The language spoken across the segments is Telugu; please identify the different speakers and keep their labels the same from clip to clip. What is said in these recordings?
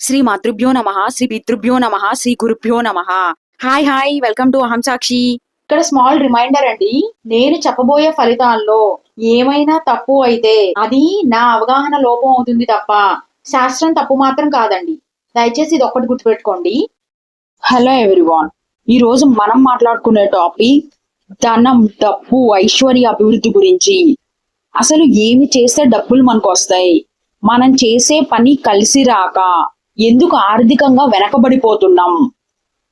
Speaker 1: శ్రీ మాతృభ్యో నమః, శ్రీ పితృభ్యో నమః, శ్రీ గురుభ్యో నమః. హాయ్ వెల్కమ్ టు అహం సాక్షి.
Speaker 2: ఇక్కడ స్మాల్ రిమైండర్ అండి, నేను చెప్పబోయే ఫలితాల్లో ఏమైనా తప్పు అయితే అది నా అవగాహన లోపం అవుతుంది తప్ప శాస్త్రం తప్పు మాత్రం కాదండి. దయచేసి ఇది ఒక్కటి గుర్తుపెట్టుకోండి.
Speaker 1: హలో ఎవ్రీవాన్, ఈ రోజు మనం మాట్లాడుకునే టాపిక్ ధనం, డబ్బు, ఐశ్వర్య అభివృద్ధి గురించి. అసలు ఏమి చేస్తే డబ్బులు మనకు వస్తాయి, మనం చేసే పని కలిసి రాక ఎందుకు ఆర్థికంగా వెనకబడిపోతున్నాం,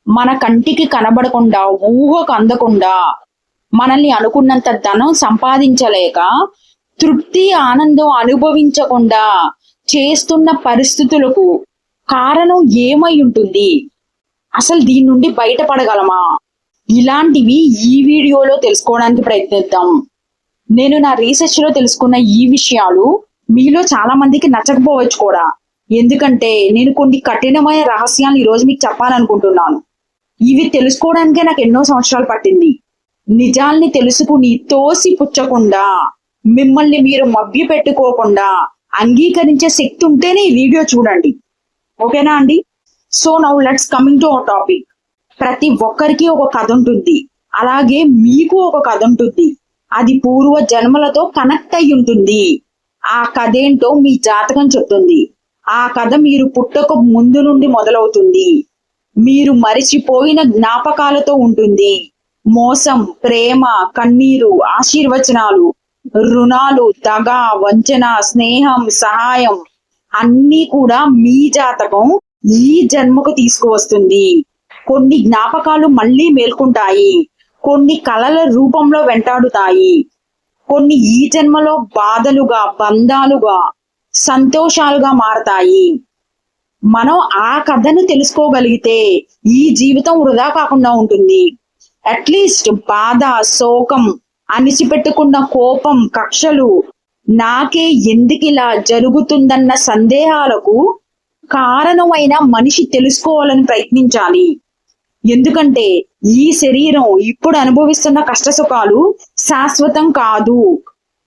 Speaker 1: మన కంటికి కనబడకుండా ఊహకు అందకుండా మనల్ని అనుకున్నంత ధనం సంపాదించలేక తృప్తి ఆనందం అనుభవించకుండా చేస్తున్న పరిస్థితులకు కారణం ఏమై ఉంటుంది, అసలు దీని నుండి బయటపడగలమా? ఇలాంటివి ఈ వీడియోలో తెలుసుకోవడానికి ప్రయత్నిద్దాం. నేను నా రీసెర్చ్ లో తెలుసుకున్న ఈ విషయాలు మీలో చాలా మందికి నచ్చకపోవచ్చు కూడా, ఎందుకంటే నేను కొన్ని కఠినమైన రహస్యాలు ఈరోజు మీకు చెప్పాలనుకుంటున్నాను. ఇవి తెలుసుకోవడానికే నాకు ఎన్నో సంవత్సరాలు పట్టింది. నిజాల్ని తెలుసుకుని తోసి పుచ్చకుండా మిమ్మల్ని మీరు మభ్య పెట్టుకోకుండా అంగీకరించే శక్తి ఉంటేనే ఈ వీడియో చూడండి, ఓకేనా అండి? So now let's coming to our topic. ప్రతి ఒక్కరికి ఒక కథ ఉంటుంది, అలాగే మీకు ఒక కథ ఉంటుంది. అది పూర్వ జన్మలతో కనెక్ట్ అయి ఉంటుంది. ఆ కథ ఏంటో మీ జాతకం చెప్తుంది. ఆ కథ మీరు పుట్టక ముందు నుండి మొదలవుతుంది. మీరు మరిచిపోయిన జ్ఞాపకాలతో ఉంటుంది. మోసం, ప్రేమ, కన్నీరు, ఆశీర్వచనాలు, రుణాలు, దగ, వంచన, స్నేహం, సహాయం అన్నీ కూడా మీ జాతకం ఈ జన్మకు తీసుకువస్తుంది. కొన్ని జ్ఞాపకాలు మళ్ళీ మేల్కొంటాయి, కొన్ని కలల రూపంలో వెంటాడుతాయి, కొన్ని ఈ జన్మలో బాధలుగా, బంధాలుగా, సంతోషాలుగా మారతాయి. మనం ఆ కథను తెలుసుకోగలిగితే ఈ జీవితం వృధా కాకుండా ఉంటుంది. అట్లీస్ట్ బాధ, శోకం, అణిచిపెట్టుకున్న కోపం, కక్షలు, నాకే ఎందుకిలా జరుగుతుందన్న సందేహాలకు కారణమైన మనిషి తెలుసుకోవాలని ప్రయత్నించాలి. ఎందుకంటే ఈ శరీరం ఇప్పుడు అనుభవిస్తున్న కష్ట సుఖాలు శాశ్వతం కాదు.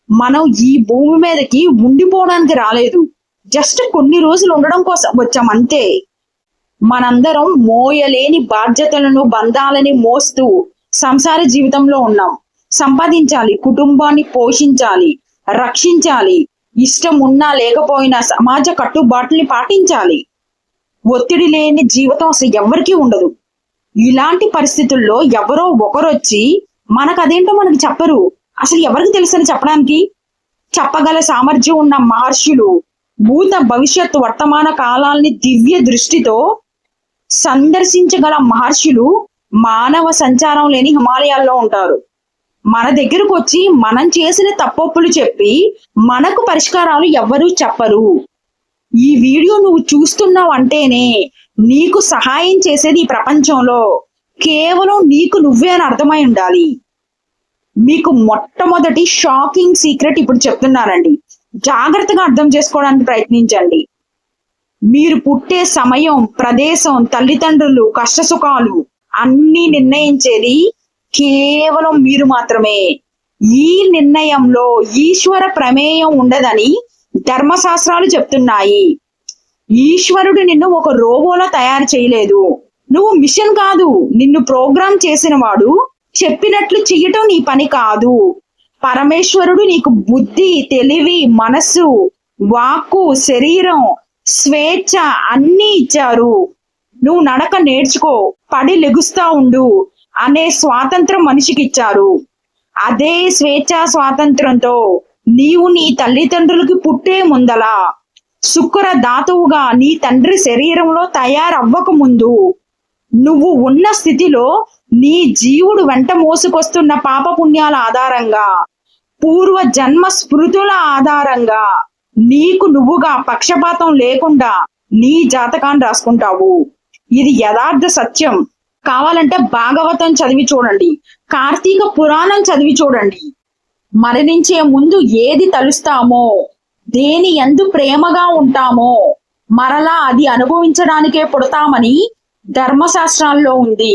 Speaker 1: మనం ఈ భూమి మీదకి ఉండిపోవడానికి రాలేదు, జస్ట్ కొన్ని రోజులు ఉండడం కోసం వచ్చాం అంతే. మనందరం మోయలేని బాధ్యతలను, బంధాలని మోస్తూ సంసార జీవితంలో ఉన్నాం. సంపాదించాలి, కుటుంబాన్ని పోషించాలి, రక్షించాలి, ఇష్టం ఉన్నా లేకపోయినా సమాజ కట్టుబాట్లని పాటించాలి. ఒత్తిడి లేని జీవితం అసలు ఎవరికీ ఉండదు. ఇలాంటి పరిస్థితుల్లో ఎవరో ఒకరొచ్చి మనకు అదేంటో మనకి చెప్పరు. అసలు ఎవరికి తెలుసని చెప్పడానికి చెప్పగల సామర్థ్యం ఉన్న మహర్షులు భూత భవిష్యత్తు వర్తమాన కాలాల్ని దివ్య దృష్టితో సందర్శించగల మహర్షులు మానవ సంచారం లేని హిమాలయాల్లో ఉంటారు. మన దగ్గరకు వచ్చి మనం చేసిన తప్పొప్పులు చెప్పి మనకు పరిష్కారాలు ఎవ్వరూ చెప్పరు. ఈ వీడియో నువ్వు చూస్తున్నావు అంటేనే నీకు సహాయం చేసేది ఈ ప్రపంచంలో కేవలం నీకు నువ్వే అని అర్థమై ఉండాలి. మీకు మొట్టమొదటి షాకింగ్ సీక్రెట్ ఇప్పుడు చెప్తున్నానండి, జాగ్రత్తగా అర్థం చేసుకోవడానికి ప్రయత్నించండి. మీరు పుట్టే సమయం, ప్రదేశం, తల్లిదండ్రులు, కష్టసుఖాలు అన్ని నిర్ణయించేది కేవలం మీరు మాత్రమే. ఈ నిర్ణయంలో ఈశ్వర ప్రమేయం ఉండదని ధర్మశాస్త్రాలు చెప్తున్నాయి. ఈశ్వరుడు నిన్ను ఒక రోబోలా తయారు చేయలేదు. నువ్వు మిషన్ కాదు, నిన్ను ప్రోగ్రామ్ చేసిన వాడు చెప్పినట్లు చెయ్యటం నీ పని కాదు. పరమేశ్వరుడు నీకు బుద్ధి, తెలివి, మనస్సు, వాక్కు, శరీరం, స్వేచ్ఛ అన్నీ ఇచ్చారు. నువ్వు నడక నేర్చుకో, పడి లెగుస్తా ఉండు అనే స్వాతంత్రం మనిషికి ఇచ్చారు. అదే స్వేచ్ఛ స్వాతంత్రంతో నీవు నీ తల్లిదండ్రులకి పుట్టే ముందలా శుక్ర ధాతువుగా నీ తండ్రి శరీరంలో తయారవ్వక ముందు నువ్వు ఉన్న స్థితిలో నీ జీవుడు వెంట మోసుకొస్తున్న పాపపుణ్యాల ఆధారంగా, పూర్వ జన్మ స్మృతుల ఆధారంగా నీకు నువ్వుగా పక్షపాతం లేకుండా నీ జాతకాన్ని రాసుకుంటావు. ఇది యథార్థ సత్యం. కావాలంటే భాగవతం చదివి చూడండి, కార్తీక పురాణం చదివి చూడండి. మరణించే ముందు ఏది తలుస్తామో, దేని యందు ప్రేమగా ఉంటామో మరలా అది అనుభవించడానికే పుడతామని ధర్మశాస్త్రాల్లో ఉంది.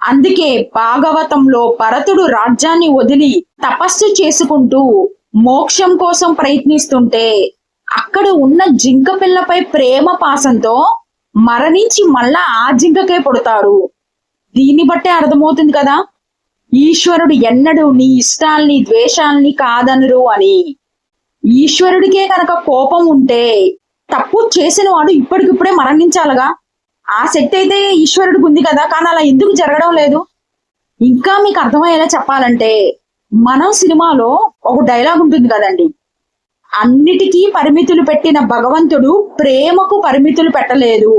Speaker 1: అందుకే భాగవతంలో భరతుడు రాజ్యాన్ని వదిలి తపస్సు చేసుకుంటూ మోక్షం కోసం ప్రయత్నిస్తుంటే అక్కడ ఉన్న జింక పిల్లపై ప్రేమ పాసంతో మరణించి మళ్ళా ఆ జింకకే పుడతారు. దీన్ని బట్టే అర్థమవుతుంది కదా ఈశ్వరుడు ఎన్నడూ నీ ఇష్టాల్ని ద్వేషాల్ని కాదనరు అని. ఈశ్వరుడికే కనుక కోపం ఉంటే తప్పు చేసిన వాడు ఇప్పటికిప్పుడే మరణించాలిగా. ఆ శక్తి అయితే ఈశ్వరుడికి ఉంది కదా, కానీ అలా ఎందుకు జరగడం లేదు? ఇంకా మీకు అర్థమయ్యేలా చెప్పాలంటే మనం సినిమాలో ఒక డైలాగ్ ఉంటుంది కదండి, అన్నిటికీ పరిమితులు పెట్టిన భగవంతుడు ప్రేమకు పరిమితులు పెట్టలేదు,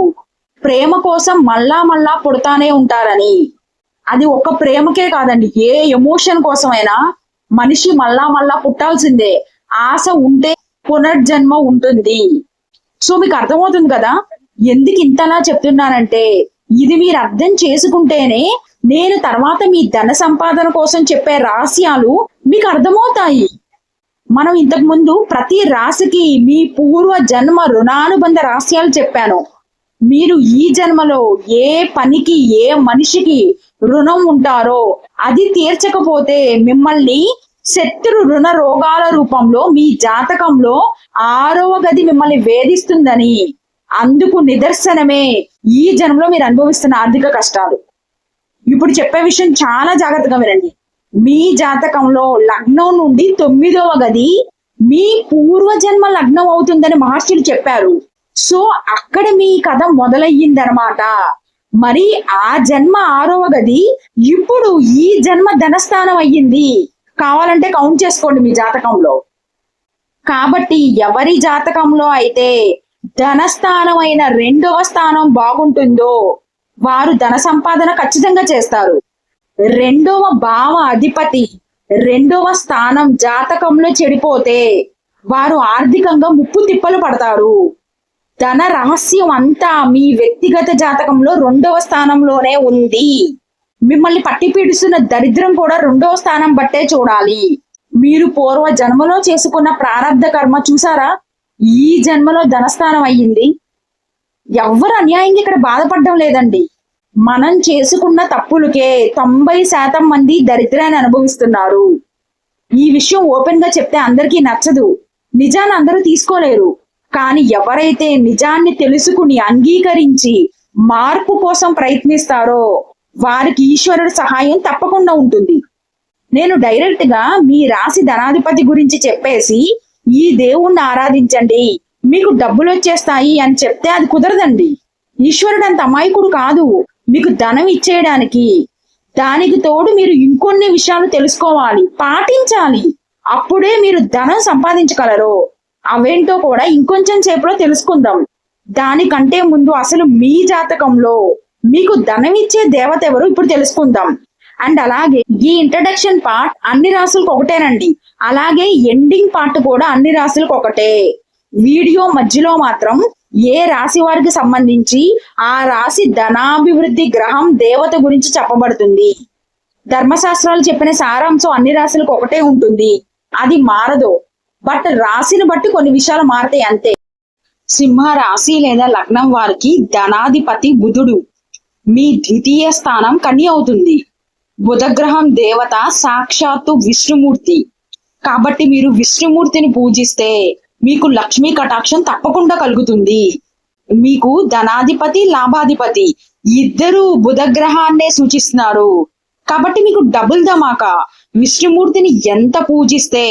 Speaker 1: ప్రేమ కోసం మళ్ళా మళ్ళా పుడతానే ఉంటారని. అది ఒక్క ప్రేమకే కాదండి, ఏ ఎమోషన్ కోసమైనా మనిషి మళ్ళా మళ్ళా పుట్టాల్సిందే. ఆశ ఉంటే పునర్జన్మ ఉంటుంది. సో మీకు అర్థమవుతుంది కదా ఎందుకు ఇంతలా చెప్తున్నానంటే, ఇది మీరు అర్థం చేసుకుంటేనే నేను తర్వాత మీ ధన సంపాదన కోసం చెప్పే రహస్యాలు మీకు అర్థమవుతాయి. మనం ఇంతకు ముందు ప్రతి రాశికి మీ పూర్వ జన్మ రుణానుబంధ రహస్యాలు చెప్పాను. మీరు ఈ జన్మలో ఏ పనికి ఏ మనిషికి రుణం ఉంటారో అది తీర్చకపోతే మిమ్మల్ని శత్రు రుణ రోగాల రూపంలో మీ జాతకంలో 6వ గది మిమ్మల్ని వేధిస్తుందని, అందుకు నిదర్శనమే ఈ జన్మలో మీరు అనుభవిస్తున్న ఆర్థిక కష్టాలు. ఇప్పుడు చెప్పే విషయం చాలా జాగ్రత్తగా వినండి. మీ జాతకంలో లగ్నం నుండి 9వ గది మీ పూర్వజన్మ లగ్నం అవుతుందని మహర్షులు చెప్పారు. సో అక్కడ మీ కథ మొదలయ్యిందనమాట. మరి ఆ జన్మ 6వ గది ఇప్పుడు ఈ జన్మ ధనస్థానం అయ్యింది. కావాలంటే కౌంట్ చేసుకోండి మీ జాతకంలో. కాబట్టి ఎవరి జాతకంలో అయితే ధనస్థానం అయిన 2వ స్థానం బాగుంటుందో వారు ధన సంపాదన ఖచ్చితంగా చేస్తారు. 2వ భావ అధిపతి 2వ స్థానం జాతకంలో చెడిపోతే వారు ఆర్థికంగా ముప్పు తిప్పలు పడతారు. ధన రహస్యం అంతా మీ వ్యక్తిగత జాతకంలో 2వ స్థానంలోనే ఉంది. మిమ్మల్ని పట్టి పీడిస్తున్న దరిద్రం కూడా 2వ స్థానం బట్టే చూడాలి. మీరు పూర్వ జన్మలో చేసుకున్న ప్రారంధ కర్మ చూసారా, ఈ జన్మలో ధనస్థానం అయ్యింది. ఎవ్వరు అన్యాయంగా ఇక్కడ బాధపడడం లేదండి. మనం చేసుకున్న తప్పులకే 90% మంది దరిద్రాన్ని అనుభవిస్తున్నారు. ఈ విషయం ఓపెన్ గా చెప్తే అందరికీ నచ్చదు, నిజాన్ని అందరూ తీసుకోలేరు. కానీ ఎవరైతే నిజాన్ని తెలుసుకుని అంగీకరించి మార్పు కోసం ప్రయత్నిస్తారో వారికి ఈశ్వరుడి సహాయం తప్పకుండా ఉంటుంది. నేను డైరెక్ట్ గా మీ రాశి ధనాధిపతి గురించి చెప్పేసి ఈ దేవుణ్ణి ఆరాధించండి మీకు డబ్బులు వచ్చేస్తాయి అని చెప్తే అది కుదరదండి. ఈశ్వరుడు అంత అమాయకుడు కాదు మీకు ధనం ఇచ్చేయడానికి. దానికి తోడు మీరు ఇంకొన్ని విషయాలు తెలుసుకోవాలి, పాటించాలి. అప్పుడే మీరు ధనం సంపాదించగలరు. అవేంటో కూడా ఇంకొంచెం సేపులో తెలుసుకుందాం. దానికంటే ముందు అసలు మీ జాతకంలో మీకు ధనం ఇచ్చే దేవత ఎవరు ఇప్పుడు తెలుసుకుందాం. అండ్ అలాగే ఈ ఇంట్రడక్షన్ పార్ట్ అన్ని రాసులకు ఒకటేనండి, అలాగే ఎండింగ్ పార్ట్ కూడా అన్ని రాసులకు ఒకటే. వీడియో మధ్యలో మాత్రం ఏ రాశి వారికి సంబంధించి ఆ రాశి ధనాభివృద్ధి గ్రహం దేవత గురించి చెప్పబడుతుంది. ధర్మశాస్త్రాలు చెప్పిన సారాంశం అన్ని రాశులకు ఒకటే ఉంటుంది, అది మారదు. బట్ రాశిని బట్టి కొన్ని విషయాలు మారతాయి అంతే. సింహ రాశి లేదా లగ్నం వారికి ధనాధిపతి బుధుడు, మీ ద్వితీయ స్థానం కన్య అవుతుంది. బుధగ్రహం దేవత సాక్షాత్తు విష్ణుమూర్తి. కాబట్టి మీరు విష్ణుమూర్తిని పూజిస్తే మీకు లక్ష్మీ కటాక్షం తప్పకుండా కలుగుతుంది. మీకు ధనాధిపతి లాభాధిపతి ఇద్దరు బుధగ్రహాన్నే సూచిస్తున్నారు. కాబట్టి మీకు డబుల్ ధమాకా. విష్ణుమూర్తిని ఎంత పూజిస్తే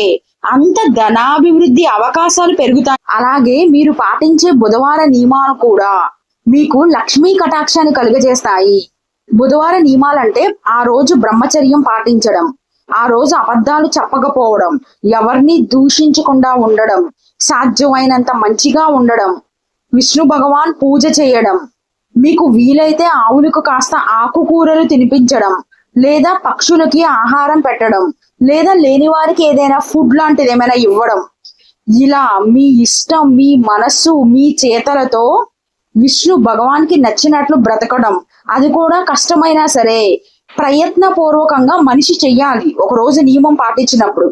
Speaker 1: అంత ధనాభివృద్ధి అవకాశాలు పెరుగుతాయి. అలాగే మీరు పాటించే బుధవార నియమాలు కూడా మీకు లక్ష్మీ కటాక్షాన్ని కలుగజేస్తాయి. బుధవార నియమాలంటే ఆ రోజు బ్రహ్మచర్యం పాటించడం, ఆ రోజు అబద్ధాలు చెప్పకపోవడం, ఎవరిని దూషించకుండా ఉండడం, సాధ్యమైనంత మంచిగా ఉండడం, విష్ణు భగవాన్ పూజ చేయడం, మీకు వీలైతే ఆవులకు కాస్త ఆకుకూరలు తినిపించడం, లేదా పక్షులకి ఆహారం పెట్టడం, లేదా లేని వారికి ఏదైనా ఫుడ్ లాంటిది ఏమైనా ఇవ్వడం. ఇలా మీ ఇష్టం, మీ మనస్సు, మీ చేతలతో విష్ణు భగవాన్కి నచ్చినట్లు బ్రతకడం, అది కూడా కష్టమైనా సరే ప్రయత్నపూర్వకంగా మనిషి చెయ్యాలి ఒక రోజు నియమం పాటించినప్పుడు.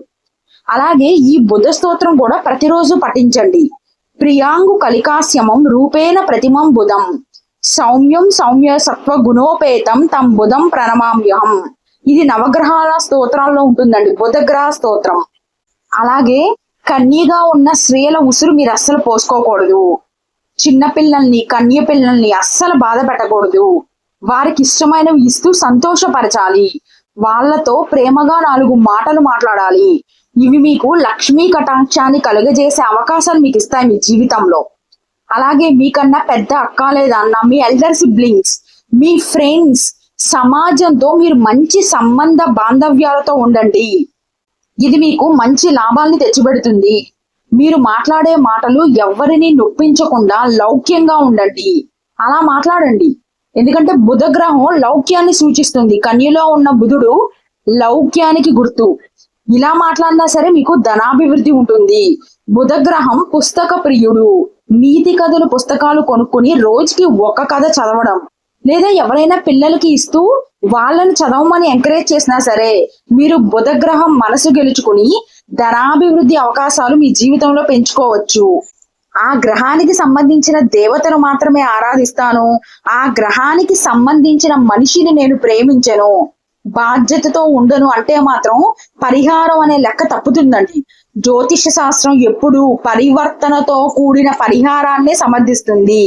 Speaker 1: అలాగే ఈ బుధ స్తోత్రం కూడా ప్రతిరోజు పఠించండి. ప్రియాంగు కలికాస్యమం రూపేణ ప్రతిమం బుధం సౌమ్యం సౌమ్య సత్వ గుణోపేతం తం బుధం ప్రణమామ్యహం. ఇది నవగ్రహాల స్తోత్రాల్లో ఉంటుందండి, బుధగ్రహ స్తోత్రం. అలాగే కన్యగా ఉన్న స్త్రీల ఉసురు మీరు అస్సలు పోసుకోకూడదు. చిన్న పిల్లల్ని కన్య పిల్లల్ని అస్సలు బాధ పెట్టకూడదు. వారికి ఇష్టమైనవి ఇస్తూ సంతోషపరచాలి. వాళ్ళతో ప్రేమగా 4 మాటలు మాట్లాడాలి. ఇవి మీకు లక్ష్మీ కటాక్షాన్ని కలుగజేసే అవకాశాలు మీకు ఇస్తాయి మీ జీవితంలో. అలాగే మీకన్నా పెద్ద అక్క లేదా అన్న, మీ ఎల్డర్ సిబ్లింగ్స్, మీ ఫ్రెండ్స్, సమాజంతో మీరు మంచి సంబంధ బాంధవ్యాలతో ఉండండి. ఇది మీకు మంచి లాభాల్ని తెచ్చిపెడుతుంది. మీరు మాట్లాడే మాటలు ఎవరిని నొప్పించకుండా లౌక్యంగా ఉండండి. అలా మాట్లాడండి. ఎందుకంటే బుధ గ్రహం లౌక్యాన్ని సూచిస్తుంది. కన్యలో ఉన్న బుధుడు లౌక్యానికి గుర్తు. ఇలా మాట్లాడినా సరే మీకు ధనాభివృద్ధి ఉంటుంది. బుధ గ్రహం పుస్తక ప్రియుడు. నీతి కథలు పుస్తకాలు కొనుక్కుని రోజుకి 1 కథ చదవడం, లేదా ఎవరైనా పిల్లలకి ఇస్తూ వాళ్ళని చదవమని ఎంకరేజ్ చేసినా సరే మీరు బుధ గ్రహం మనసు గెలుచుకుని ధనాభివృద్ధి అవకాశాలు మీ జీవితంలో పెంచుకోవచ్చు. ఆ గ్రహానికి సంబంధించిన దేవతను మాత్రమే ఆరాధిస్తాను, ఆ గ్రహానికి సంబంధించిన మనిషిని నేను ప్రేమించను, బాధ్యతతో ఉండను అంటే మాత్రం పరిహారం అనే లెక్క తప్పుతుందండి. జ్యోతిష శాస్త్రం ఎప్పుడు పరివర్తనతో కూడిన పరిహారాన్నే సమర్థిస్తుంది.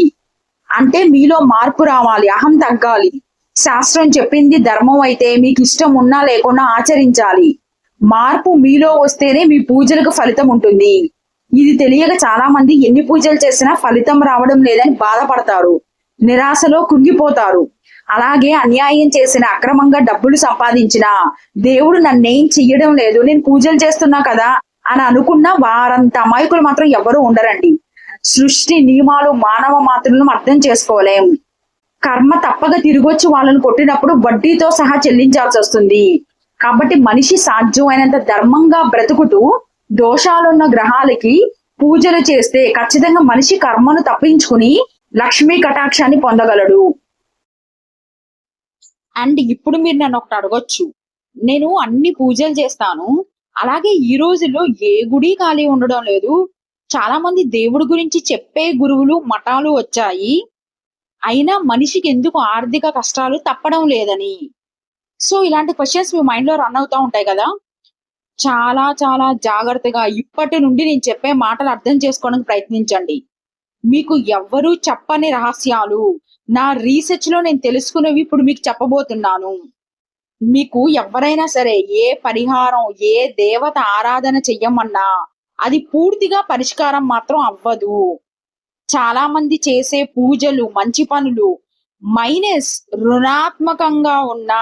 Speaker 1: అంటే మీలో మార్పు రావాలి, అహం తగ్గాలి. శాస్త్రం చెప్పింది ధర్మం అయితే మీకు ఇష్టం ఉన్నా లేకున్నా ఆచరించాలి. మార్పు మీలో వస్తేనే మీ పూజలకు ఫలితం ఉంటుంది. ఇది తెలియక చాలా మంది ఎన్ని పూజలు చేసినా ఫలితం రావడం లేదని బాధపడతారు, నిరాశలో కుంగిపోతారు. అలాగే అన్యాయం చేసిన, అక్రమంగా డబ్బులు సంపాదించిన, దేవుడు నన్నేం చెయ్యడం లేదు, నేను పూజలు చేస్తున్నా కదా అని అనుకున్న వారంత అమాయకులు మాత్రం ఎవరు ఉండరండి. సృష్టి నియమాలు మానవ మాత్రులను అర్థం చేసుకోలేం. కర్మ తప్పక తిరిగొచ్చి వాళ్ళని కొట్టినప్పుడు వడ్డీతో సహా చెల్లించాల్సి వస్తుంది. కాబట్టి మనిషి సాధ్యమైనంత ధర్మంగా బ్రతుకుతూ దోషాలున్న గ్రహాలకి పూజలు చేస్తే ఖచ్చితంగా మనిషి కర్మను తప్పించుకుని లక్ష్మీ కటాక్షాన్ని పొందగలడు. అండ్ ఇప్పుడు మీరు నన్ను ఒకటి అడగొచ్చు, నేను అన్ని పూజలు చేస్తాను, అలాగే ఈ రోజుల్లో ఏ గుడి ఖాళీ ఉండడం లేదు, చాలా మంది దేవుడి గురించి చెప్పే గురువులు మఠాలు వచ్చాయి, అయినా మనిషికి ఎందుకు ఆర్థిక కష్టాలు తప్పడం లేదని. సో ఇలాంటి క్వశ్చన్స్ మీ మైండ్ లో రన్ అవుతా ఉంటాయి కదా. చాలా చాలా జాగ్రత్తగా ఇప్పటి నుండి నేను చెప్పే మాటలు అర్థం చేసుకోవడానికి ప్రయత్నించండి. మీకు ఎవ్వరూ చెప్పని రహస్యాలు నా రీసెర్చ్ లో నేను తెలుసుకునేవి ఇప్పుడు మీకు చెప్పబోతున్నాను. మీకు ఎవరైనా సరే ఏ పరిహారం, ఏ దేవత ఆరాధన చెయ్యమన్నా అది పూర్తిగా పరిష్కారం మాత్రం అవ్వదు. చాలా మంది చేసే పూజలు, మంచి పనులు మైనస్ రుణాత్మకంగా ఉన్న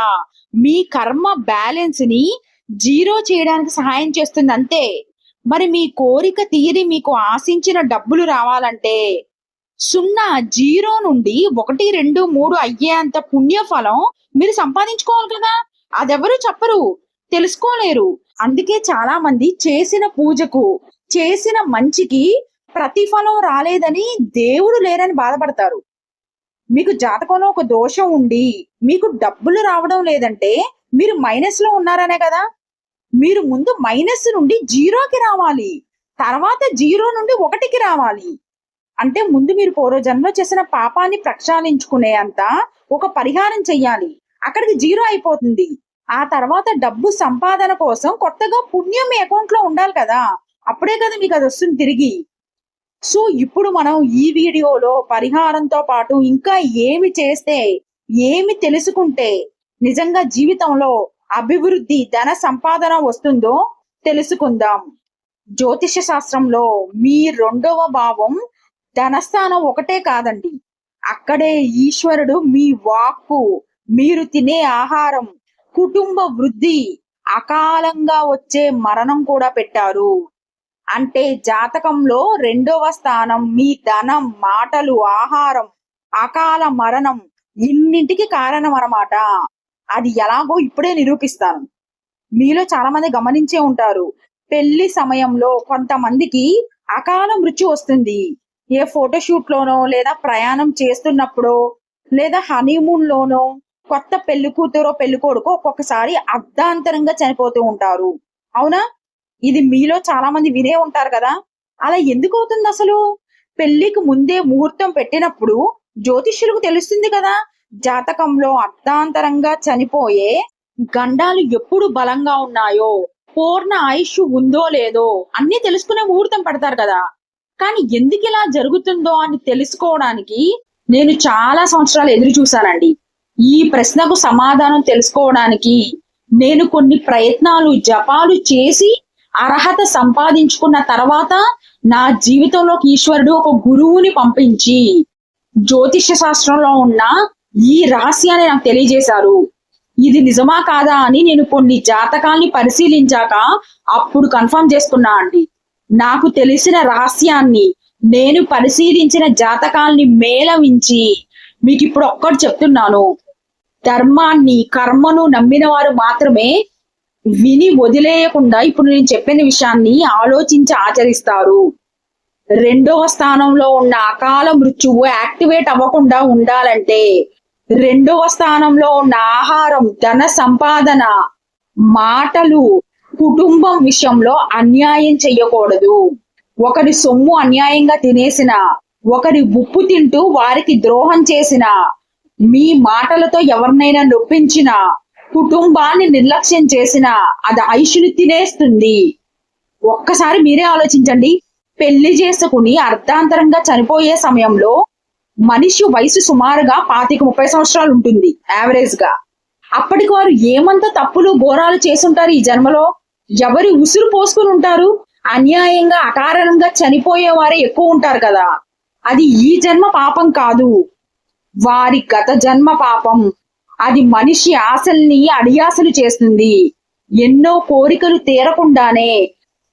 Speaker 1: మీ కర్మ బ్యాలెన్స్ ని జీరో చేయడానికి సహాయం చేస్తుంది అంతే. మరి మీ కోరిక తీరి మీకు ఆశించిన డబ్బులు రావాలంటే 0 నుండి 1, 2, 3 అయ్యేంత పుణ్యఫలం మీరు సంపాదించుకోవాలి కదా. అదెవరు చెప్పరు, తెలుసుకోలేరు. అందుకే చాలా మంది చేసిన పూజకు, చేసిన మంచికి ప్రతిఫలం రాలేదని, దేవుడు లేరని బాధపడతారు. మీకు జాతకంలో ఒక దోషం ఉండి మీకు డబ్బులు రావడం లేదంటే మీరు మైనస్ లో ఉన్నారనే కదా. మీరు ముందు మైనస్ నుండి 0కి రావాలి, తర్వాత 0 నుండి 1కి రావాలి. అంటే ముందు మీరు పూర్వజన్మలో చేసిన పాపాన్ని ప్రక్షాళించుకునే అంత ఒక పరిహారం చెయ్యాలి. అక్కడికి 0 అయిపోతుంది. ఆ తర్వాత డబ్బు సంపాదన కోసం కొత్తగా పుణ్యం మీ అకౌంట్ లో ఉండాలి కదా, అప్పుడే కదా మీకు అది వస్తుంది తిరిగి. సో ఇప్పుడు మనం ఈ వీడియోలో పరిహారంతో పాటు ఇంకా ఏమి చేస్తే, ఏమి తెలుసుకుంటే నిజంగా జీవితంలో అభివృద్ధి, ధన సంపాదన వస్తుందో తెలుసుకుందాం. జ్యోతిష శాస్త్రంలో మీ 2వ భావం ధనస్థానం ఒకటే కాదండి, అక్కడే ఈశ్వరుడు మీ వాక్కు, మీరు తినే ఆహారం, కుటుంబ వృద్ధి, అకాలంగా వచ్చే మరణం కూడా పెట్టారు. అంటే జాతకంలో 2వ స్థానం మీ ధనం, మాటలు, ఆహారం, అకాల మరణం ఇన్నింటికి కారణం అన్నమాట. అది ఎలాగో ఇప్పుడే నిరూపిస్తాను. మీలో చాలా మంది గమనించే ఉంటారు, పెళ్లి సమయంలో కొంతమందికి అకాల మృత్యు వస్తుంది. ఏ ఫోటోషూట్ లోనో, లేదా ప్రయాణం చేస్తున్నప్పుడో, లేదా హనీమూన్ లోనో కొత్త పెళ్లి కూతురో పెళ్లి కొడుకో ఒక్కొక్కసారి అర్ధాంతరంగా చనిపోతూ ఉంటారు. అవునా? ఇది మీలో చాలా మంది వినే ఉంటారు కదా. అలా ఎందుకు అవుతుంది అసలు? పెళ్లికి ముందే ముహూర్తం పెట్టినప్పుడు జ్యోతిష్యులకు తెలుస్తుంది కదా, జాతకంలో అర్ధాంతరంగా చనిపోయే గండాలు ఎప్పుడు బలంగా ఉన్నాయో, పూర్ణ ఆయుష్ ఉందో లేదో అన్ని తెలుసుకునే ముహూర్తం పెడతారు కదా. కానీ ఎందుకు ఇలా జరుగుతుందో అని తెలుసుకోవడానికి నేను చాలా సంవత్సరాలు ఎదురు చూశానండి. ఈ ప్రశ్నకు సమాధానం తెలుసుకోవడానికి నేను కొన్ని ప్రయత్నాలు జపాలు చేసి అర్హత సంపాదించుకున్న తర్వాత నా జీవితంలోకి ఈశ్వరుడు ఒక గురువుని పంపించి జ్యోతిష్య శాస్త్రంలో ఉన్న ఈ రహస్యాన్ని నాకు తెలియజేశారు. ఇది నిజమా కాదా అని నేను కొన్ని జాతకాల్ని పరిశీలించాక అప్పుడు కన్ఫర్మ్ చేసుకున్నా అండి. నాకు తెలిసిన రహస్యాన్ని నేను పరిశీలించిన జాతకాల్ని మేళవించి మీకు ఇప్పుడు ఒక్కటి చెప్తున్నాను. ధర్మాన్ని కర్మను నమ్మిన వారు మాత్రమే విని వదిలేయకుండా ఇప్పుడు నేను చెప్పిన విషయాన్ని ఆలోచించి ఆచరిస్తారు. 2వ స్థానంలో ఉన్న అకాల మృత్యువు యాక్టివేట్ అవ్వకుండా ఉండాలంటే 2వ స్థానంలో ఉన్న ఆహారం, ధన సంపాదన, మాటలు, కుటుంబం విషయంలో అన్యాయం చెయ్యకూడదు. ఒకరి సొమ్ము అన్యాయంగా తినేసిన, ఒకరి ఉప్పు తింటూ వారికి ద్రోహం చేసిన, మీ మాటలతో ఎవరినైనా నొప్పించిన, కుటుంబాన్ని నిర్లక్ష్యం చేసిన అది ఆయుష్ని తినేస్తుంది. ఒక్కసారి మీరే ఆలోచించండి. పెళ్లి చేసుకుని అర్ధాంతరంగా చనిపోయే సమయంలో మనిషి వయసు సుమారుగా 25-30 సంవత్సరాలు ఉంటుంది యావరేజ్ గా. అప్పటికి వారు ఏమంత తప్పులు ఘోరాలు చేసుంటారు ఈ జన్మలో? ఎవరి ఉసురు పోసుకుని ఉంటారు? అన్యాయంగా అకారణంగా చనిపోయే వారే ఎక్కువ ఉంటారు కదా. అది ఈ జన్మ పాపం కాదు, వారి గత జన్మ పాపం. అది మనిషి ఆశల్ని అడియాసలు చేస్తుంది. ఎన్నో కోరికలు తీరకుండానే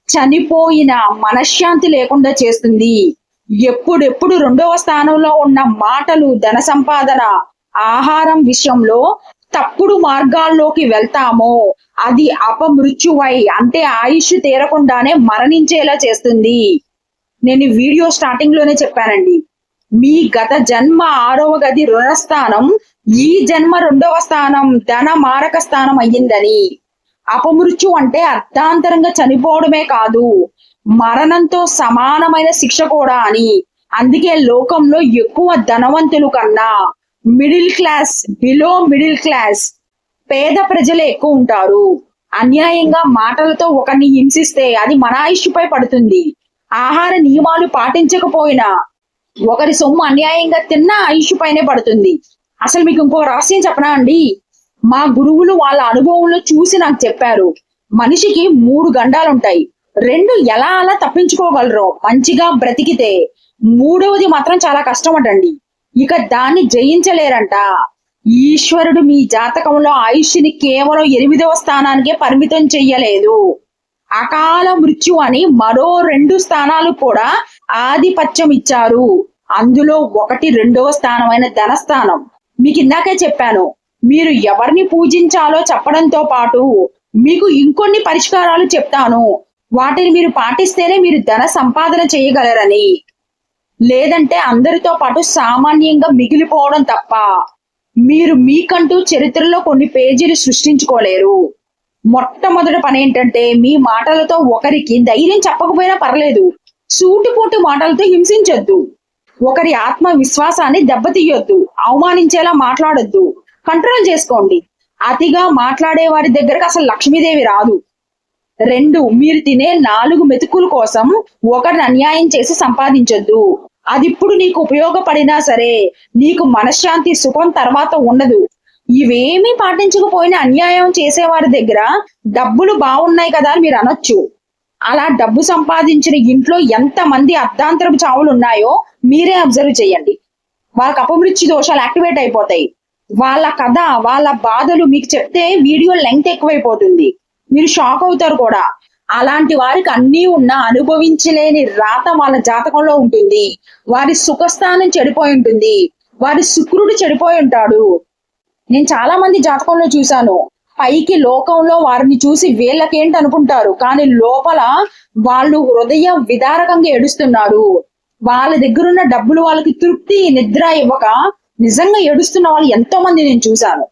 Speaker 1: చనిపోయిన మనశ్శాంతి లేకుండా చేస్తుంది. ఎప్పుడెప్పుడు 2వ స్థానంలో ఉన్న మాటలు, ధన సంపాదన, ఆహారం విషయంలో తప్పుడు మార్గాల్లోకి వెళ్తామో అది అపమృత్యువై అంటే ఆయుష్ తీరకుండానే మరణించేలా చేస్తుంది. నేను వీడియో స్టార్టింగ్ లోనే చెప్పానండి, మీ గత జన్మ 6వ గది రుణస్థానం, ఈ జన్మ 2వ స్థానం ధన మారక స్థానం అయ్యిందని. అపమృత్యు అంటే అర్ధాంతరంగా చనిపోవడమే కాదు, మరణంతో సమానమైన శిక్ష కూడా అని. అందుకే లోకంలో ఎక్కువ ధనవంతులు కన్నా middle class, below middle class, పేద ప్రజలే ఎక్కువ ఉంటారు. అన్యాయంగా మాటలతో ఒకరిని హింసిస్తే అది మన ఆయుష్పై పడుతుంది. ఆహార నియమాలు పాటించకపోయినా ఒకరి సొమ్ము అన్యాయంగా తిన్నా ఆయుష్ పైనే పడుతుంది. అసలు మీకు ఇంకో రహస్యం చెప్పనా అండి? మా గురువులు వాళ్ళ అనుభవంలో చూసి నాకు చెప్పారు, మనిషికి 3 గండాలు ఉంటాయి. 2 ఎలా అలా తప్పించుకోగలరు మంచిగా బ్రతికితే, 3వది మాత్రం చాలా కష్టమటండి. ఇక దాన్ని జయించలేరంట. ఈశ్వరుడు మీ జాతకంలో ఆయుష్ని కేవలం 8వ స్థానానికే పరిమితం చెయ్యలేదు. అకాల మృత్యు అని మరో 2 స్థానాలు కూడా ఆధిపత్యం ఇచ్చారు. అందులో ఒకటి 2వ స్థానమైన ధనస్థానం. మీకు ఇందాకే చెప్పాను, మీరు ఎవరిని పూజించాలో చెప్పడంతో పాటు మీకు ఇంకొన్ని పరిష్కారాలు చెప్తాను. వాటిని మీరు పాటిస్తేనే మీరు ధన సంపాదన చేయగలరని. లేదంటే అందరితో పాటు సామాన్యంగా మిగిలిపోవడం తప్ప మీరు మీకంటూ చరిత్రలో కొన్ని పేజీలు సృష్టించుకోలేరు. మొట్టమొదటి పని ఏంటంటే, మీ మాటలతో ఒకరికి ధైర్యం చెప్పకపోయినా పర్లేదు, సూటిపోటు మాటలతో హింసించొద్దు. ఒకరి ఆత్మ విశ్వాసాన్ని దెబ్బతీయొద్దు, అవమానించేలా మాట్లాడొద్దు. కంట్రోల్ చేసుకోండి. అతిగా మాట్లాడే వారి దగ్గరకు అసలు లక్ష్మీదేవి రాదు. 2, మీరు తినే 4 మెతుకుల కోసం ఒకరిని అన్యాయం చేసి సంపాదించొద్దు. అది ఇప్పుడు నీకు ఉపయోగపడినా సరే నీకు మనశ్శాంతి సుఖం తర్వాత ఉండదు. ఇవేమీ పాటించకపోయినా అన్యాయం చేసేవారి దగ్గర డబ్బులు బాగున్నాయి కదా అని మీరు అనొచ్చు. అలా డబ్బు సంపాదించిన ఇంట్లో ఎంత మంది అర్ధాంతరపు చావులు ఉన్నాయో మీరే అబ్జర్వ్ చేయండి. వాళ్ళకి అపమృత్యు దోషాలు యాక్టివేట్ అయిపోతాయి. వాళ్ళ కథ, వాళ్ళ బాధలు మీకు చెప్తే వీడియో లెంగ్త్ ఎక్కువైపోతుంది, మీరు షాక్ అవుతారు కూడా. అలాంటి వారికి అన్నీ ఉన్నా అనుభవించలేని రాత వాళ్ళ జాతకంలో ఉంటుంది. వారి సుఖస్థానం చెడిపోయి ఉంటుంది, వారి శుక్రుడు చెడిపోయి ఉంటాడు. నేను చాలా మంది జాతకంలో చూశాను, పైకి లోకంలో వారిని చూసి వీళ్ళకేంటి అనుకుంటారు, కానీ లోపల వాళ్ళు హృదయ విదారకంగా ఏడుస్తున్నారు. వాళ్ళ దగ్గరున్న డబ్బులు వాళ్ళకి తృప్తి, నిద్ర ఇవ్వక నిజంగా ఏడుస్తున్న వాళ్ళు ఎంతో మంది నేను చూశాను.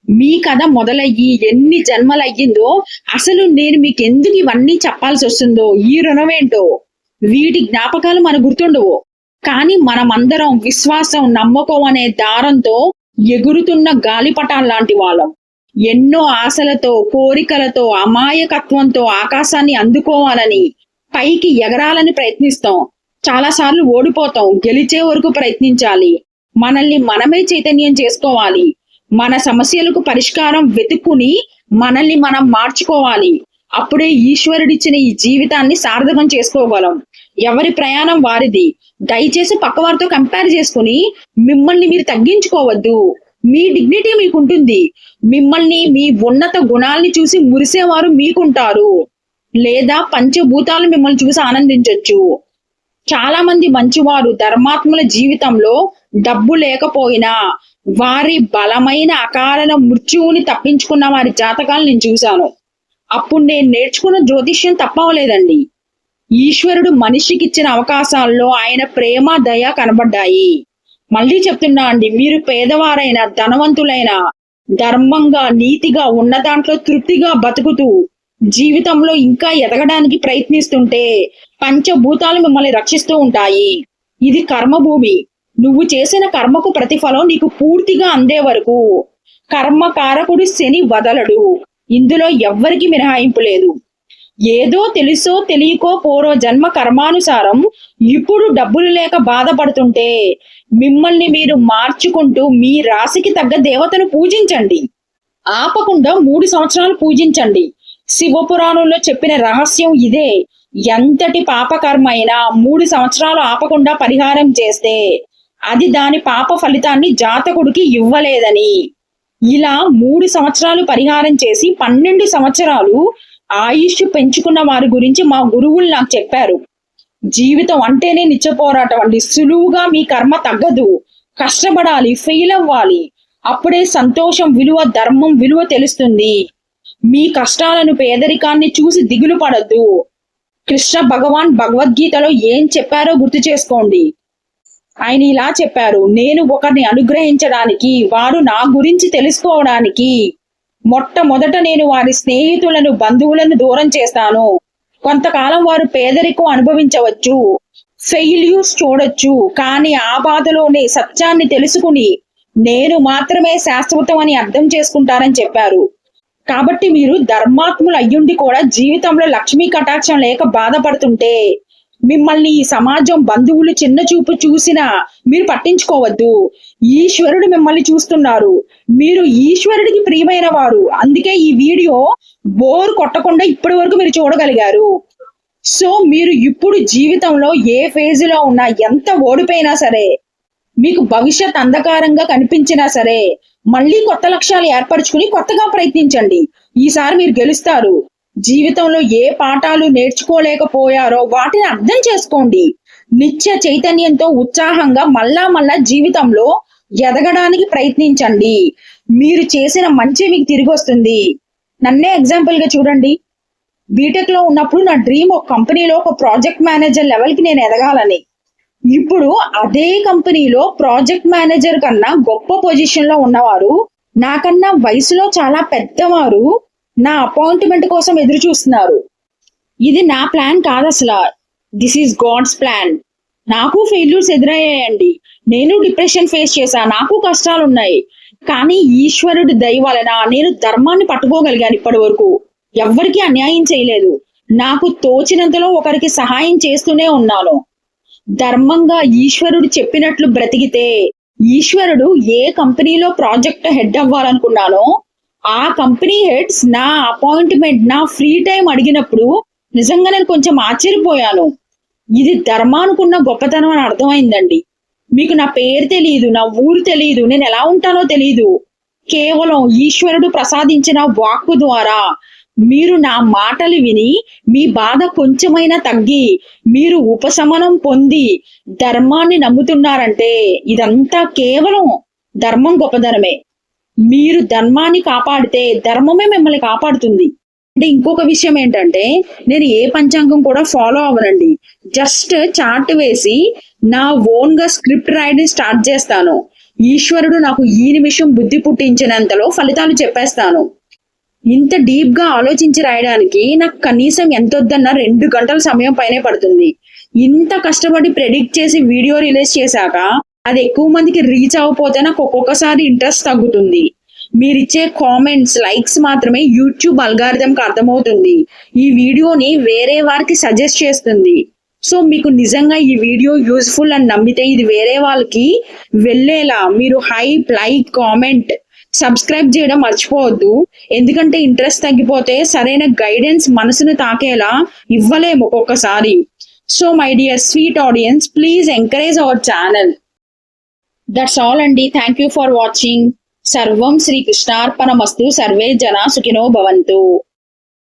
Speaker 1: మీ కథ మొదలయ్యి ఎన్ని జన్మలు అయ్యిందో, అసలు నేను మీకు ఎందుకు ఇవన్నీ చెప్పాల్సి వస్తుందో, ఈ రుణమేంటో, వీటి జ్ఞాపకాలు మనకు గుర్తుండవు. కానీ మనమందరం విశ్వాసం, నమ్మకం అనే దారంతో ఎగురుతున్న గాలిపటాల లాంటి వాళ్ళం. ఎన్నో ఆశలతో, కోరికలతో, అమాయకత్వంతో ఆకాశాన్ని అందుకోవాలని, పైకి ఎగరాలని ప్రయత్నిస్తాం. చాలా సార్లు ఓడిపోతాం. గెలిచే వరకు ప్రయత్నించాలి. మనల్ని మనమే చైతన్యం చేసుకోవాలి. మన సమస్యలకు పరిష్కారం వెతుక్కుని మనల్ని మనం మార్చుకోవాలి. అప్పుడే ఈశ్వరుడిచ్చిన ఈ జీవితాన్ని సార్థకం చేసుకోగలం. ఎవరి ప్రయాణం వారిది. దయచేసి పక్కవారితో కంపేర్ చేసుకుని మిమ్మల్ని మీరు తగ్గించుకోవద్దు. మీ డిగ్నిటీ మీకుంటుంది. మిమ్మల్ని మీ ఉన్నత గుణాల్ని చూసి మురిసేవారు మీకుంటారు. లేదా పంచభూతాలు మిమ్మల్ని చూసి ఆనందించొచ్చు. చాలా మంది మంచివారు ధర్మాత్ముల జీవితంలో డబ్బు లేకపోయినా వారి బలమైన అకారణ మృత్యువుని తప్పించుకున్న వారి జాతకాలు నేను చూశాను. అప్పుడు నేను నేర్చుకున్న జ్యోతిష్యం తప్పవలేదండి. ఈశ్వరుడు మనిషికి ఇచ్చిన అవకాశాల్లో ఆయన ప్రేమ దయ కనబడ్డాయి. మళ్ళీ చెప్తున్నా అండి, మీరు పేదవారైనా ధనవంతులైనా ధర్మంగా నీతిగా ఉన్న దాంట్లో తృప్తిగా బతుకుతూ జీవితంలో ఇంకా ఎదగడానికి ప్రయత్నిస్తుంటే పంచభూతాలు మిమ్మల్ని రక్షిస్తూ ఉంటాయి. ఇది కర్మభూమి. నువ్వు చేసిన కర్మకు ప్రతిఫలం నీకు పూర్తిగా అందే వరకు కర్మకారకుడు శని వదలడు. ఇందులో ఎవ్వరికి మినహాయింపు లేదు. ఏదో తెలుసో తెలియకో పూర్వ జన్మ కర్మానుసారం ఇప్పుడు డబ్బులు లేక బాధపడుతుంటే మిమ్మల్ని మీరు మార్చుకుంటూ మీ రాశికి తగ్గ దేవతను పూజించండి. ఆపకుండా 3 సంవత్సరాలు పూజించండి. శివపురాణంలో చెప్పిన రహస్యం ఇదే. ఎంతటి పాపకర్మ అయినా 3 సంవత్సరాలు ఆపకుండా పరిహారం చేస్తే అది దాని పాప ఫలితాన్ని జాతకుడికి ఇవ్వలేదని. ఇలా 3 సంవత్సరాలు పరిహారం చేసి 12 సంవత్సరాలు ఆయుష్ పెంచుకున్న వారి గురించి మా గురువులు నాకు చెప్పారు. జీవితం అంటేనే నిత్య పోరాటం అండి. సులువుగా మీ కర్మ తగ్గదు. కష్టపడాలి, ఫెయిల్ అవ్వాలి. అప్పుడే సంతోషం విలువ, ధర్మం విలువ తెలుస్తుంది. మీ కష్టాలను, పేదరికాన్ని చూసి దిగులు పడద్దు. కృష్ణ భగవాన్ భగవద్గీతలో ఏం చెప్పారో గుర్తు చేసుకోండి. ఆయన ఇలా చెప్పారు, నేను ఒకరిని అనుగ్రహించడానికి, వారు నా గురించి తెలుసుకోవడానికి మొట్టమొదట నేను వారి స్నేహితులను, బంధువులను దూరం చేస్తాను. కొంతకాలం వారు పేదరికం అనుభవించవచ్చు, ఫెయిల్యూర్స్ చూడొచ్చు. కానీ ఆ బాధలోనే సత్యాన్ని తెలుసుకుని నేను మాత్రమే శాశ్వతం అని అర్థం చేసుకుంటారని చెప్పారు. కాబట్టి మీరు ధర్మాత్ములు అయ్యుండి కూడా జీవితంలో లక్ష్మీ కటాక్షం లేక బాధపడుతుంటే మిమ్మల్ని ఈ సమాజం, బంధువులు చిన్న చూపు చూసినా మీరు పట్టించుకోవద్దు. ఈశ్వరుడు మిమ్మల్ని చూస్తున్నారు. మీరు ఈశ్వరుడికి ప్రియమైన వారు. అందుకే ఈ వీడియో బోర్ కొట్టకుండా ఇప్పటి వరకు మీరు చూడగలిగారు. సో మీరు ఇప్పుడు జీవితంలో ఏ ఫేజ్ లో ఉన్నా, ఎంత ఓడిపోయినా సరే, మీకు భవిష్యత్ అంధకారంగా కనిపించినా సరే, మళ్ళీ కొత్త లక్ష్యాలు ఏర్పరచుకుని కొత్తగా ప్రయత్నించండి. ఈసారి మీరు గెలుస్తారు. జీవితంలో ఏ పాఠాలు నేర్చుకోలేకపోయారో వాటిని అర్థం చేసుకోండి. నిత్య చైతన్యంతో ఉత్సాహంగా మళ్ళా జీవితంలో ఎదగడానికి ప్రయత్నించండి. మీరు చేసిన మంచి మీకు తిరిగి వస్తుంది. నన్నే ఎగ్జాంపుల్ గా చూడండి. బీటెక్ లో ఉన్నప్పుడు నా డ్రీమ్ ఒక కంపెనీలో ఒక ప్రాజెక్ట్ మేనేజర్ లెవెల్ కి నేను ఎదగాలని. ఇప్పుడు అదే కంపెనీలో ప్రాజెక్ట్ మేనేజర్ కన్నా గొప్ప పొజిషన్ లో ఉన్నవారు, నాకన్నా వయసులో చాలా పెద్దవారు నా అపాయింట్మెంట్ కోసం ఎదురు చూస్తున్నారు. ఇది నా ప్లాన్ కాదు అసలు. This is God's plan. నాకు ఫెయిల్యూర్స్ ఎదురయ్యాయండి. నేను డిప్రెషన్ ఫేస్ చేశా. నాకు కష్టాలు ఉన్నాయి. కానీ ఈశ్వరుడి దయ వలన నేను ధర్మాన్ని పట్టుకోగలిగాను. ఇప్పటి వరకు ఎవ్వరికీ అన్యాయం చేయలేదు. నాకు తోచినంతలో ఒకరికి సహాయం చేస్తూనే ఉన్నాను. ధర్మంగా ఈశ్వరుడు చెప్పినట్లు బ్రతికితే, ఈశ్వరుడు ఏ కంపెనీలో ప్రాజెక్ట్ హెడ్ అవ్వాలనుకున్నానో ఆ కంపెనీ హెడ్స్ నా అపాయింట్మెంట్, నా ఫ్రీ టైం అడిగినప్పుడు నిజంగా నేను కొంచెం ఆశ్చర్యపోయాను. ఇది ధర్మానుకున్న గొప్పతనం అని అర్థమైందండి. మీకు నా పేరు తెలియదు, నా ఊరు తెలియదు, నేను ఎలా ఉంటానో తెలియదు. కేవలం ఈశ్వరుడు ప్రసాదించిన వాక్కు ద్వారా మీరు నా మాటలు విని మీ బాధ కొంచెమైనా తగ్గి మీరు ఉపశమనం పొంది ధర్మాన్ని నమ్ముతున్నారంటే ఇదంతా కేవలం ధర్మం గొప్పదనమే. మీరు ధర్మాన్ని కాపాడితే ధర్మమే మిమ్మల్ని కాపాడుతుంది. అంటే ఇంకొక విషయం ఏంటంటే, నేను ఏ పంచాంగం కూడా ఫాలో అవ్వనండి. జస్ట్ చార్ట్ వేసి నా ఓన్ గా స్క్రిప్ట్ రాయడం స్టార్ట్ చేస్తాను. ఈశ్వరుడు నాకు ఈ నిమిషం బుద్ధి పుట్టించినంతలో ఫలితాలు చెప్పేస్తాను. ఇంత డీప్ గా ఆలోచించి రాయడానికి నాకు కనీసం ఎంతొద్దన్నా 2 గంటల సమయం పైనే పడుతుంది. ఇంత కష్టపడి ప్రెడిక్ట్ చేసి వీడియో రిలీజ్ చేశాక అది ఎక్కువ మందికి రీచ్ అవ్వకపోతే నాకు ఒక్కొక్కసారి ఇంట్రెస్ట్ తగ్గుతుంది. మీరిచ్చే కామెంట్స్, లైక్స్ మాత్రమే యూట్యూబ్ అల్గారిథం కి అర్థమవుతుంది. ఈ వీడియోని వేరే వారికి సజెస్ట్ చేస్తుంది. సో మీకు నిజంగా ఈ వీడియో యూజ్ఫుల్ అని నమ్మితే ఇది వేరే వాళ్ళకి వెళ్ళేలా మీరు హైప్, లైక్, కామెంట్, సబ్స్క్రైబ్ చేయడం మర్చిపోవద్దు. ఎందుకంటే ఇంట్రెస్ట్ తగ్గిపోతే సరైన గైడెన్స్ మనసును తాకేలా ఇవ్వలేము ఒక్కొక్కసారి. So my dear sweet audience, please encourage our channel. That's all అండి. Thank you for watching. సర్వం శ్రీకృష్ణార్పణమస్తు. సర్వే జనా సుఖినో భవంతు.